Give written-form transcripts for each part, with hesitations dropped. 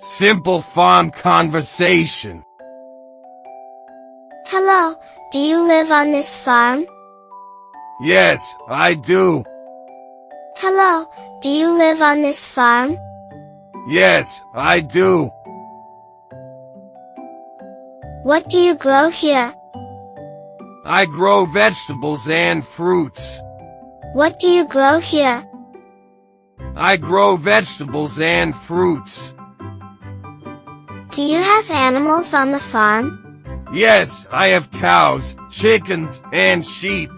Simple farm conversation. Hello, do you live on this farm? Yes, I do. Hello, do you live on this farm? Yes, I do. What do you grow here? I grow vegetables and fruits. What do you grow here? I grow vegetables and fruits. Do you have animals on the farm? Yes, I have cows, chickens, and sheep.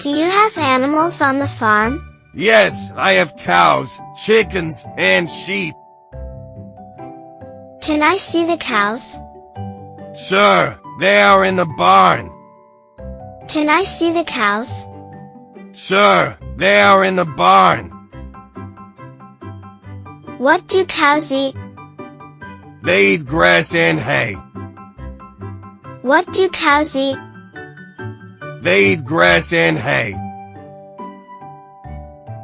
Do you have animals on the farm? Yes, I have cows, chickens, and sheep. Can I see the cows? Sure, they are in the barn. Can I see the cows? Sure, they are in the barn. What do cows eat? They eat grass and hay. What do cows eat? They eat grass and hay.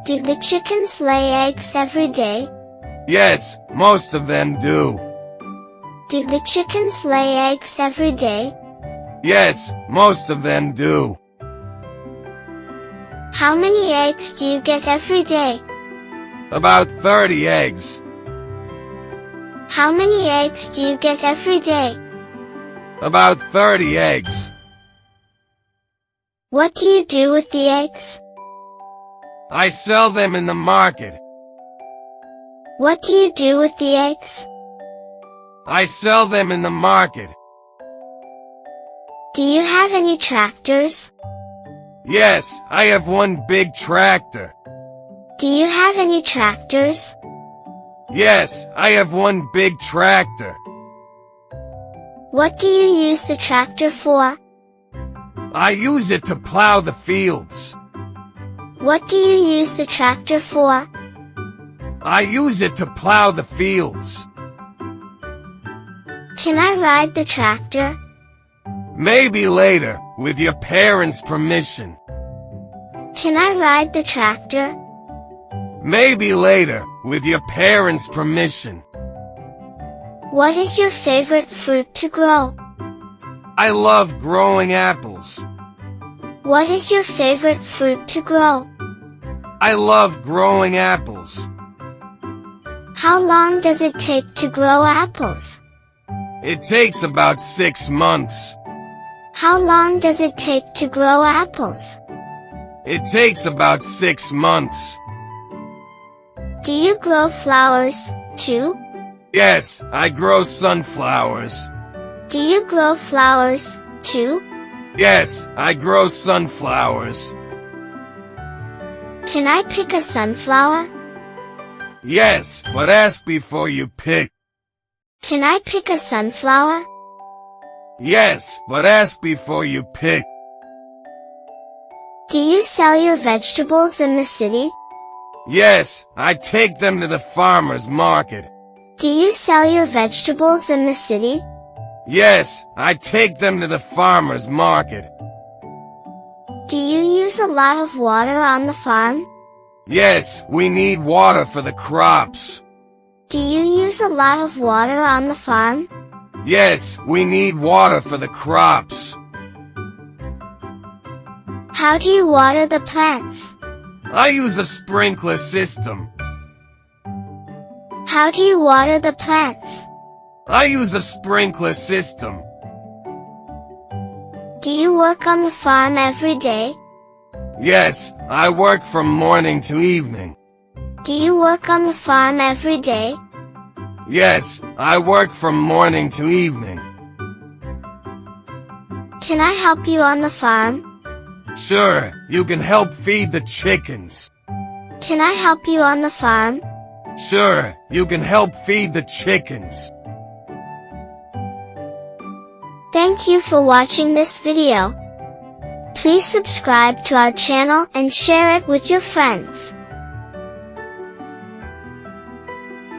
Do the chickens lay eggs every day? Yes, most of them do. Do the chickens lay eggs every day? Yes, most of them do. How many eggs do you get every day? About 30 eggs. How many eggs do you get every day? About 30 eggs. What do you do with the eggs? I sell them in the market. What do you do with the eggs? I sell them in the market. Do you have any tractors? Yes, I have one big tractor. Do you have any tractors? Yes, I have one big tractor. What do you use the tractor for? I use it to plow the fields. What do you use the tractor for? I use it to plow the fields. Can I ride the tractor? Maybe later, with your parents' permission. Can I ride the tractor? Maybe later, with your parents' permission. What is your favorite fruit to grow? I love growing apples. What is your favorite fruit to grow? I love growing apples. How long does it take to grow apples? It takes about 6 months. How long does it take to grow apples? It takes about 6 months. Do you grow flowers, too? Yes, I grow sunflowers. Do you grow flowers, too? Yes, I grow sunflowers. Can I pick a sunflower? Yes, but ask before you pick. Can I pick a sunflower? Yes, but ask before you pick. Do you sell your vegetables in the city? Yes, I take them to the farmer's market. Do you sell your vegetables in the city? Yes, I take them to the farmer's market. Do you use a lot of water on the farm? Yes, we need water for the crops. Do you use a lot of water on the farm? Yes, we need water for the crops. How do you water the plants? I use a sprinkler system. How do you water the plants? I use a sprinkler system. Do you work on the farm every day? Yes, I work from morning to evening. Do you work on the farm every day? Yes, I work from morning to evening. Can I help you on the farm? Sure, you can help feed the chickens. Can I help you on the farm? Sure, you can help feed the chickens. Thank you for watching this video. Please subscribe to our channel and share it with your friends.